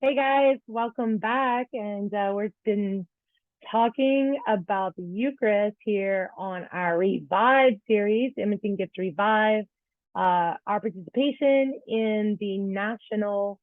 Hey guys, welcome back. And we've been talking about the Eucharist here on our Revive series, Imaging Gift Revive, our participation in the national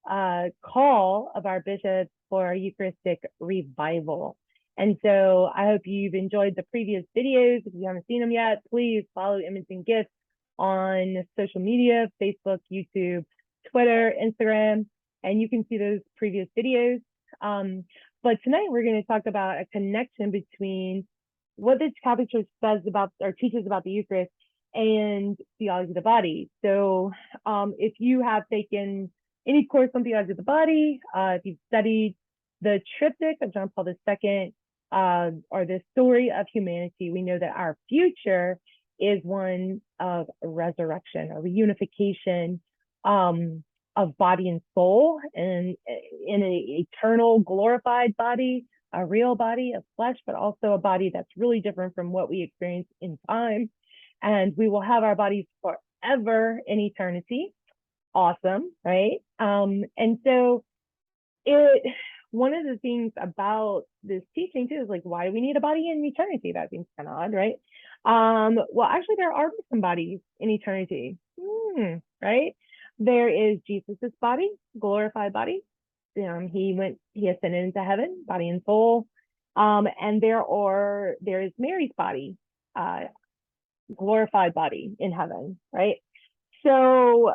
call of our bishops for Eucharistic revival. And so I hope you've enjoyed the previous videos. If you haven't seen them yet, please follow Imaging Gifts on social media, Facebook, YouTube, Twitter, Instagram, and you can see those previous videos. But tonight we're going to talk about a connection between what the Catholic Church says about or teaches about the Eucharist and theology of the body. So if you have taken any course on theology of the body, if you've studied the triptych of John Paul II, or the story of humanity, we know that our future is one of resurrection, a reunification of body and soul, and in an eternal glorified body, a real body of flesh, but also a body that's really different from what we experience in time. And we will have our bodies forever in eternity. Awesome, right? And so one of the things about this teaching too is like, why do we need a body in eternity? That seems kind of odd, right? Well, actually, there are some bodies in eternity, right? There is Jesus's body, glorified body. He ascended into heaven, body and soul. And there is Mary's body, glorified body in heaven, right? So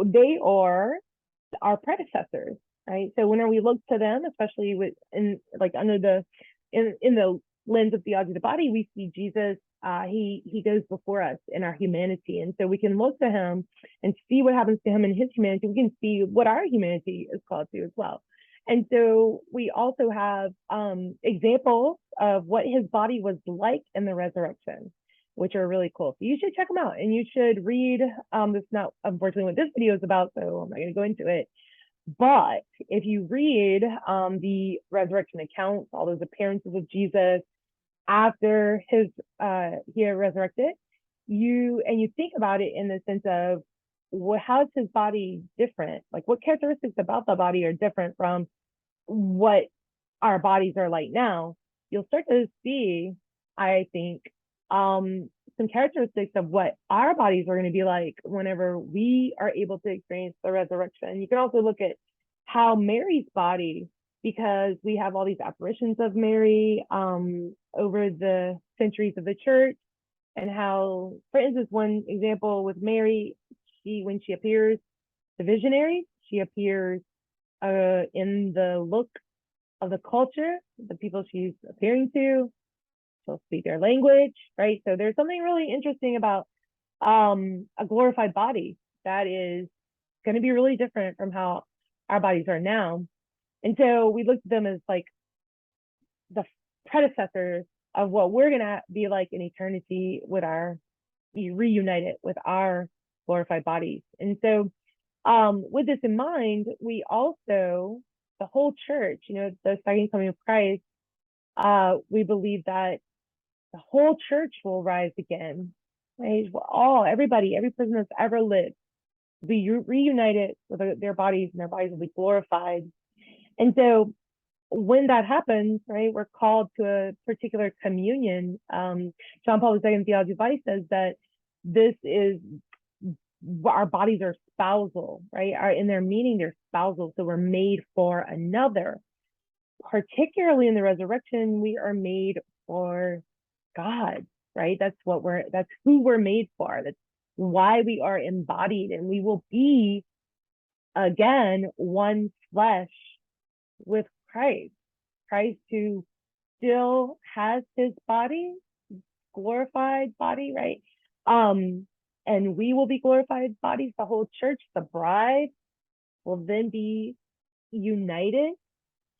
they are our predecessors, right? So whenever we look to them, especially in the lens of theology of the body, we see Jesus. He goes before us in our humanity, and so we can look to him and see what happens to him in his humanity. We can see what our humanity is called to as well. And so we also have examples of what his body was like in the resurrection, which are really cool. So you should check them out, and you should read. This is not unfortunately what this video is about, so I'm not going to go into it. But if you read the resurrection accounts, all those appearances of Jesus after he had resurrected, you think about it in the sense of, well, how is his body different? Like, what characteristics about the body are different from what our bodies are like now? You'll start to see, I think, some characteristics of what our bodies are going to be like whenever we are able to experience the resurrection. You can also look at how Mary's body, because we have all these apparitions of Mary over the centuries of the church, and how, for instance, one example with Mary, when she appears to visionaries, she appears in the look of the culture, the people she's appearing to. She'll speak their language, right? So there's something really interesting about a glorified body that is going to be really different from how our bodies are now. And so we looked at them as like the predecessors of what we're going to be like in eternity with reunited with our glorified bodies. And so with this in mind, we also, the whole church, the second coming of Christ, we believe that the whole church will rise again, right? Everybody, every person that's ever lived will be reunited with their bodies, and their bodies will be glorified. And so when that happens, right, we're called to a particular communion. John Paul II, Theology of Body, says that our bodies are spousal, right? In their meaning, they're spousal. So we're made for another. Particularly in the resurrection, we are made for God, right? That's who we're made for. That's why we are embodied, and we will be again one flesh with Christ. Christ, who still has his body, glorified body, right? And we will be glorified bodies. The whole church, the bride, will then be united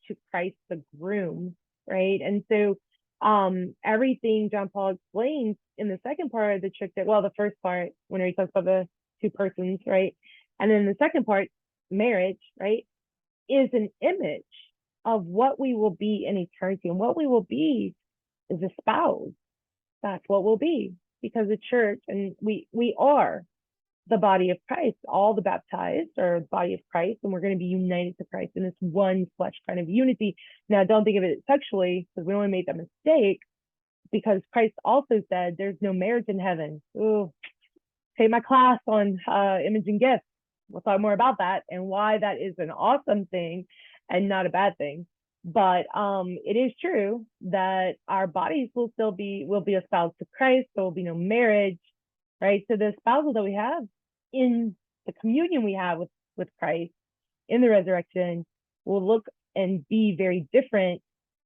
to Christ the groom, right? And so everything John Paul explains in the second part of the triptych, well, the first part, when he talks about the two persons, right? And then the second part, marriage, right, is an image of what we will be in eternity. And what we will be is a spouse. That's what we'll be, because the church, and we are the body of Christ. All the baptized are the body of Christ, and we're going to be united to Christ in this one flesh kind of unity. Now, don't think of it sexually, because we only made that mistake, because Christ also said there's no marriage in heaven. Ooh, take my class on image and gifts. We'll talk more about that and why that is an awesome thing and not a bad thing. But it is true that our bodies will be espoused to Christ. There will be no marriage, right? So the espousal that we have in the communion we have with Christ in the resurrection will look and be very different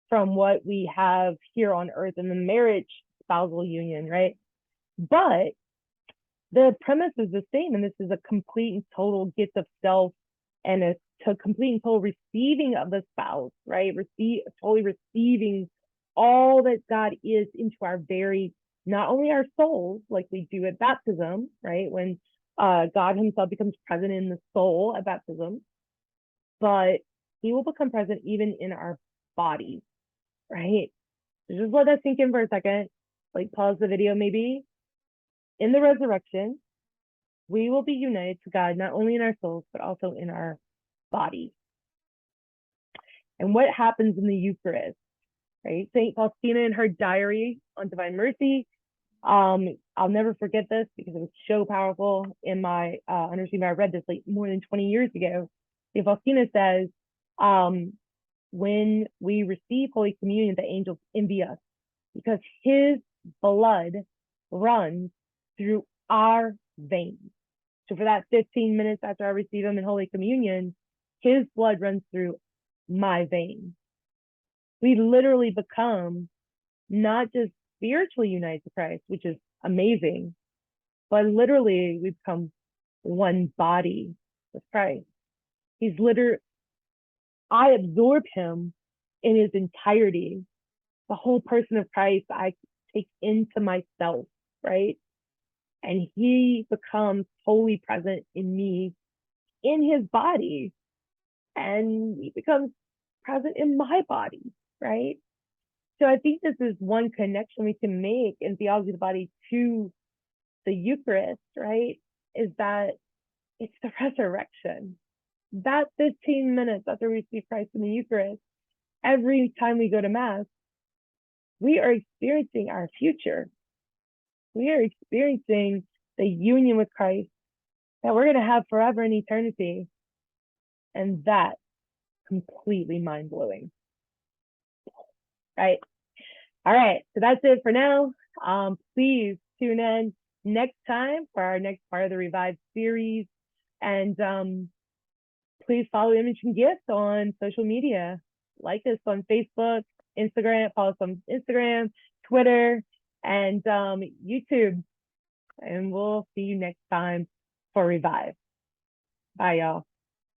from what we have here on earth in the marriage spousal union, right? But the premise is the same, and this is a complete and total gift of self and a complete and total receiving of the spouse, right? Totally receiving all that God is into our very, not only our souls, like we do at baptism, right? When God himself becomes present in the soul at baptism, but he will become present even in our body, right? So just let that sink in for a second, like pause the video maybe. In the resurrection, we will be united to God, not only in our souls, but also in our body. And what happens in the Eucharist, right? St. Faustina in her diary on Divine Mercy, I'll never forget this because it was so powerful in my understanding. I read this like more than 20 years ago. St. Faustina says, when we receive Holy Communion, the angels envy us because his blood runs through our veins. So for that 15 minutes after I receive him in Holy Communion, his blood runs through my veins. We literally become not just spiritually united to Christ, which is amazing, but literally we become one body with Christ. He's literally, I absorb him in his entirety. The whole person of Christ I take into myself, right? And he becomes wholly present in me, in his body, and he becomes present in my body, right? So I think this is one connection we can make in theology of the body to the Eucharist, right? Is that it's the resurrection. That 15 minutes after we receive Christ in the Eucharist, every time we go to Mass, we are experiencing our future. We are experiencing the union with Christ that we're going to have forever in eternity. And that's completely mind-blowing, right? All right, so that's it for now. Please tune in next time for our next part of the Revive series. And please follow Image and Gifts on social media. Like us on Facebook, Instagram, follow us on Instagram, Twitter, and YouTube. And we'll see you next time for Revive. Bye, y'all.